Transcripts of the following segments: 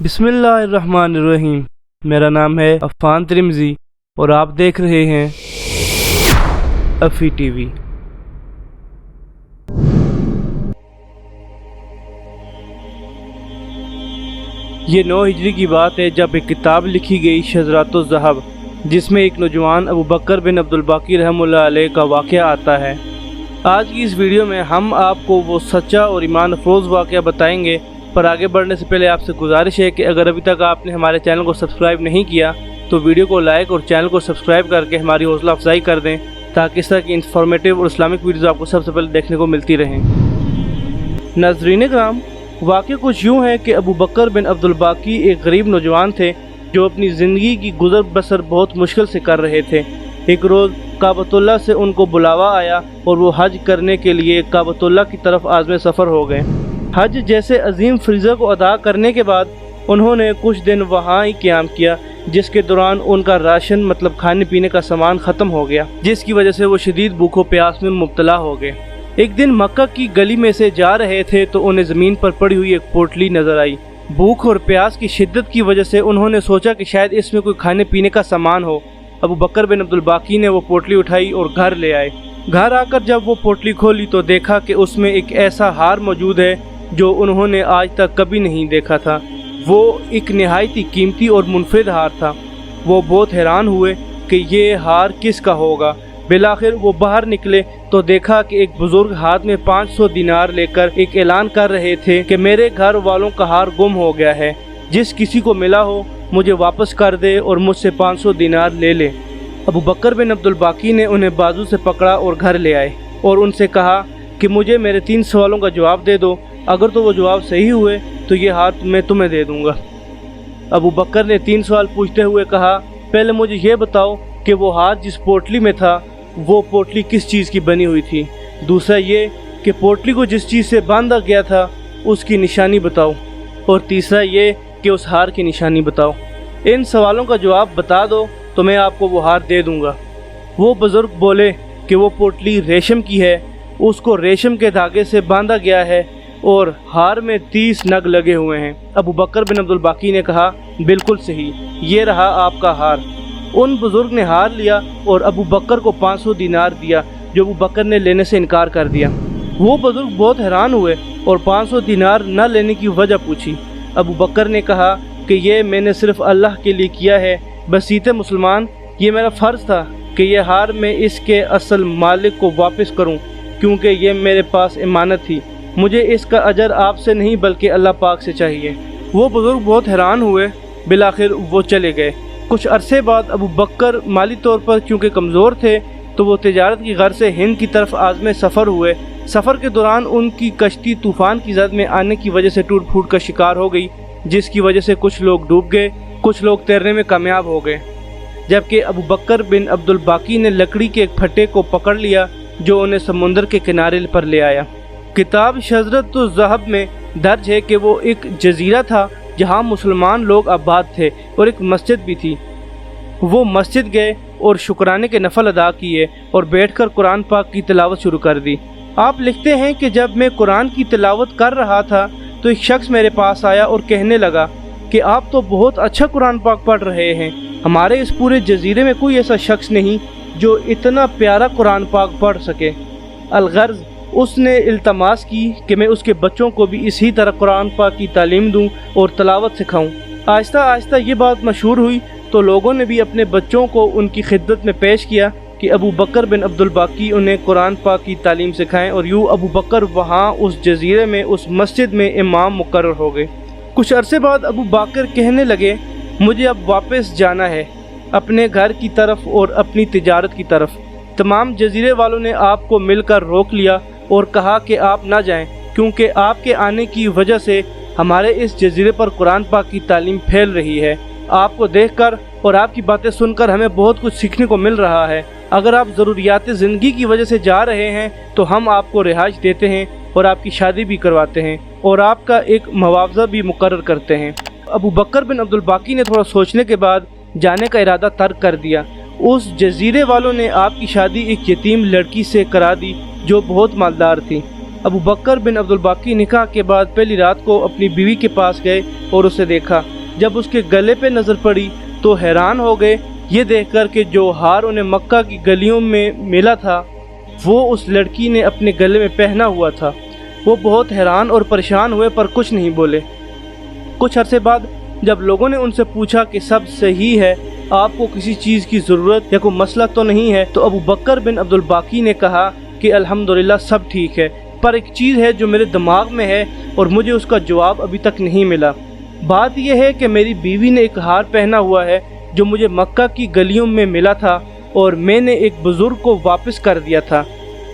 बिस्मिल्लाहिर्रहमानिर्रहीम। मेरा नाम है अफ़ान त्रिमज़ी और आप देख रहे हैं अफ़ी टीवी। ये 9 हिजरी की बात है जब एक किताब लिखी गई शज़रातुज़ ज़हब, जिसमें एक नौजवान अबू बकर बिन अब्दुल बाकी रहमतुल्लाह अलैह का वाक़या आता है। आज की इस वीडियो में हम आपको वो सच्चा और ईमान अफरोज़ वाक़या बताएंगे। पर आगे बढ़ने से पहले आपसे गुजारिश है कि अगर अभी तक आपने हमारे चैनल को सब्सक्राइब नहीं किया तो वीडियो को लाइक और चैनल को सब्सक्राइब करके हमारी हौसला अफजाई कर दें, ताकि इस तरह की इंफॉर्मेटिव और इस्लामिक वीडियोज़ आपको सबसे पहले देखने को मिलती रहें। नाज़रीन कराम, वाक़या कुछ यूँ है कि अबू बकर बिन अब्दुल बाकी एक गरीब नौजवान थे जो अपनी ज़िंदगी की गुज़र बसर बहुत मुश्किल से कर रहे थे। एक रोज़ काबतुल्लाह से उनको बुलावा आया और वो हज करने के लिए काबतुल्लाह की तरफ आज़म सफ़र हो गए। हज जैसे अजीम फ़रीज़ा को अदा करने के बाद उन्होंने कुछ दिन वहाँ ही क़याम किया, जिसके दौरान उनका राशन मतलब खाने पीने का सामान ख़त्म हो गया, जिसकी वजह से वो शदीद भूखो प्यास में मुब्तला हो गए। एक दिन मक्का की गली में से जा रहे थे तो उन्हें ज़मीन पर पड़ी हुई एक पोटली नज़र आई। भूख और प्यास की शिद्दत की वजह से उन्होंने सोचा कि शायद इसमें कोई खाने पीने का सामान हो। अबू बकर बिन अब्दुल बाकी ने वो पोटली उठाई और घर ले आए। घर आकर जब वो पोटली खोली तो देखा कि उसमें एक ऐसा हार मौजूद है जो उन्होंने आज तक कभी नहीं देखा था। वो एक नहायत ही कीमती और मुनफरिद हार था। वो बहुत हैरान हुए कि ये हार किसका होगा। बिलाखिर वो बाहर निकले तो देखा कि एक बुजुर्ग हाथ में 500 दिनार लेकर एक ऐलान कर रहे थे कि मेरे घर वालों का हार गुम हो गया है, जिस किसी को मिला हो मुझे वापस कर दे और मुझसे 500 दिनार ले ले। अबू बकर बिन अब्दुल बाकी ने उन्हें बाजू से पकड़ा और घर ले आए और उनसे कहा कि मुझे मेरे 3 सवालों का जवाब दे दो, अगर तो वो जवाब सही हुए तो ये हार मैं तुम्हें दे दूंगा। अबू बकर ने 3 सवाल पूछते हुए कहा, पहले मुझे ये बताओ कि वो हार जिस पोटली में था वो पोटली किस चीज़ की बनी हुई थी। दूसरा ये कि पोटली को जिस चीज़ से बांधा गया था उसकी निशानी बताओ। और तीसरा ये कि उस हार की निशानी बताओ। इन सवालों का जवाब बता दो तो मैं आपको वो हार दे दूंगा। वो बुज़ुर्ग बोले कि वो पोटली रेशम की है, उसको रेशम के धागे से बांधा गया है और हार में 30 नग लगे हुए हैं। अबू बकर बिन अब्दुल बाकी ने कहा, बिल्कुल सही, ये रहा आपका हार। उन बुज़ुर्ग ने हार लिया और अबू बकर को 500 दिनार दिया, जो अबू बकर ने लेने से इनकार कर दिया। वो बुज़ुर्ग बहुत हैरान हुए और 500 दिनार न लेने की वजह पूछी। अबू बकर ने कहा कि ये मैंने सिर्फ़ अल्लाह के लिए किया है, बसीते मुसलमान, ये मेरा फ़र्ज़ था कि ये हार मैं इसके असल मालिक को वापस करूं, क्योंकि ये मेरे पास इमानत थी। मुझे इसका अजर आपसे नहीं बल्कि अल्लाह पाक से चाहिए। वो बुज़ुर्ग बहुत हैरान हुए। बिलाखिर वो चले गए। कुछ अरसे बाद अबू बकर माली तौर पर चूँकि कमज़ोर थे तो वो तिजारत की गर्ज से हिंद की तरफ आज़म सफ़र हुए। सफ़र के दौरान उनकी कश्ती तूफ़ान की ज़द में आने की वजह से टूट फूट का शिकार हो गई, जिसकी वजह से कुछ लोग डूब गए, कुछ लोग तैरने में कामयाब हो गए। जबकि अबू बकर बिन अब्दुल बाकी ने लकड़ी के एक फट्टे को पकड़ लिया जो उन्हें समुंदर के किनारे पर ले आया। किताब शज़रातुज़ ज़हब में दर्ज है कि वो एक जजीरा था जहाँ मुसलमान लोग आबाद थे और एक मस्जिद भी थी। वो मस्जिद गए और शुक्राने के नफल अदा किए और बैठकर कुरान पाक की तिलावत शुरू कर दी। आप लिखते हैं कि जब मैं कुरान की तिलावत कर रहा था तो एक शख्स मेरे पास आया और कहने लगा कि आप तो बहुत अच्छा कुरान पाक पढ़ रहे हैं। हमारे इस पूरे जजीरे में कोई ऐसा शख्स नहीं जो इतना प्यारा कुरान पाक पढ़ सके। अलगर्ज़ उसने इल्तमास की कि मैं उसके बच्चों को भी इसी तरह कुरान पाक की तालीम दूं और तलावत सिखाऊं। आहिस्ता आहिस्ता ये बात मशहूर हुई तो लोगों ने भी अपने बच्चों को उनकी खिदमत में पेश किया कि अबू बकर बिन अब्दुल बाकी उन्हें कुरान पाक की तालीम सिखाएं, और यूँ अबू बकर वहाँ उस जजीरे में उस मस्जिद में इमाम मुकर्रर हो गए। कुछ अरसे बाद अबू बकर कहने लगे, मुझे अब वापस जाना है अपने घर की तरफ और अपनी तिजारत की तरफ। तमाम जजीरे वालों ने आपको मिलकर रोक लिया और कहा कि आप ना जाएं, क्योंकि आपके आने की वजह से हमारे इस जजीरे पर कुरान पाक की तालीम फैल रही है। आपको देखकर और आपकी बातें सुनकर हमें बहुत कुछ सीखने को मिल रहा है। अगर आप ज़रूरियात ज़िंदगी की वजह से जा रहे हैं तो हम आपको रिहाइश देते हैं और आपकी शादी भी करवाते हैं और आपका एक मुआवजा भी मुकर्रर करते हैं। अबू बकर बिन अब्दुल बाकी ने थोड़ा सोचने के बाद जाने का इरादा तर्क कर दिया। उस जजीरे वालों ने आपकी शादी एक यतीम लड़की से करा दी जो बहुत मालदार थी। अबू बकर बिन अब्दुल बाकी निकाह के बाद पहली रात को अपनी बीवी के पास गए और उसे देखा جب اس کے گلے پہ نظر پڑی تو حیران ہو گئے یہ دیکھ کر کہ جو ہار انہیں مکہ کی گلیوں میں ملا تھا وہ اس لڑکی نے اپنے گلے میں پہنا ہوا تھا۔ وہ بہت حیران اور پریشان ہوئے پر کچھ نہیں بولے۔ کچھ عرصے بعد جب لوگوں نے ان سے پوچھا کہ سب صحیح ہے، آپ کو کسی چیز کی ضرورت یا کوئی مسئلہ تو نہیں ہے، تو ابو بکر بن عبد الباقی نے کہا کہ الحمدللہ سب ٹھیک ہے، پر ایک چیز ہے جو میرے دماغ میں ہے اور مجھے اس کا جواب ابھی تک نہیں ملا۔ بات یہ ہے کہ میری بیوی نے ایک ہار پہنا ہوا ہے جو مجھے مکہ کی گلیوں میں ملا تھا اور میں نے ایک بزرگ کو واپس کر دیا تھا۔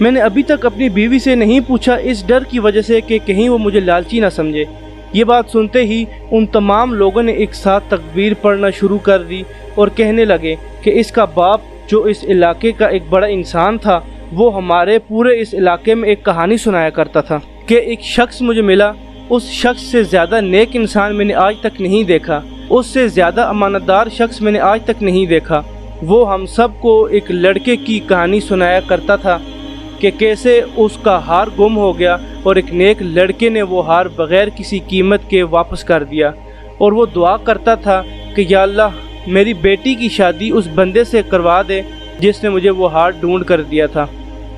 میں نے ابھی تک اپنی بیوی سے نہیں پوچھا اس ڈر کی وجہ سے کہ کہیں وہ مجھے لالچی نہ سمجھے۔ یہ بات سنتے ہی ان تمام لوگوں نے ایک ساتھ تکبیر پڑھنا شروع کر دی اور کہنے لگے کہ اس کا باپ جو اس علاقے کا ایک بڑا انسان تھا وہ ہمارے پورے اس علاقے میں ایک کہانی سنایا کرتا تھا کہ ایک شخص مجھے ملا، اس شخص سے زیادہ نیک انسان میں نے آج تک نہیں دیکھا، اس سے زیادہ امانت دار شخص میں نے آج تک نہیں دیکھا۔ وہ ہم سب کو ایک لڑکے کی کہانی سنایا کرتا تھا کہ کیسے اس کا ہار گم ہو گیا اور ایک نیک لڑکے نے وہ ہار بغیر کسی قیمت کے واپس کر دیا، اور وہ دعا کرتا تھا کہ یا اللہ میری بیٹی کی شادی اس بندے سے کروا دے جس نے مجھے وہ ہار ڈھونڈ کر دیا تھا۔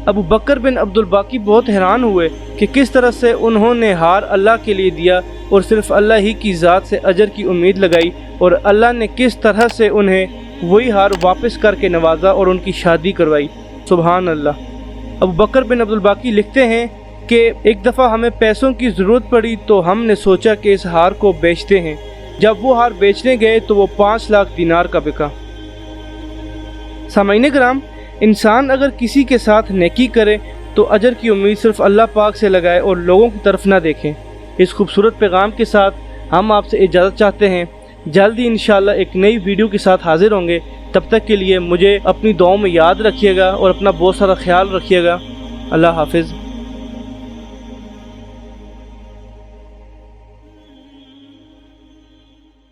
ابو بکر بن عبد الباقی بہت حیران ہوئے کہ کس طرح سے انہوں نے ہار اللہ کے لیے دیا اور صرف اللہ ہی کی ذات سے اجر کی امید لگائی، اور اللہ نے کس طرح سے انہیں وہی ہار واپس کر کے نوازا اور ان کی شادی کروائی۔ سبحان اللہ۔ ابو بکر بن عبد الباقی لکھتے ہیں کہ ایک دفعہ ہمیں پیسوں کی ضرورت پڑی تو ہم نے سوچا کہ اس ہار کو بیچتے ہیں۔ جب وہ ہار بیچنے گئے تو وہ 5 لاکھ دینار کا بکا۔ سامعین کرام، انسان اگر کسی کے ساتھ نیکی کرے تو اجر کی امید صرف اللہ پاک سے لگائے اور لوگوں کی طرف نہ دیکھیں۔ اس خوبصورت پیغام کے ساتھ ہم آپ سے اجازت چاہتے ہیں۔ جلدی انشاءاللہ ایک نئی ویڈیو کے ساتھ حاضر ہوں گے۔ تب تک کے لیے مجھے اپنی دعاؤں میں یاد رکھیے گا اور اپنا بہت سارا خیال رکھیے گا۔ اللہ حافظ۔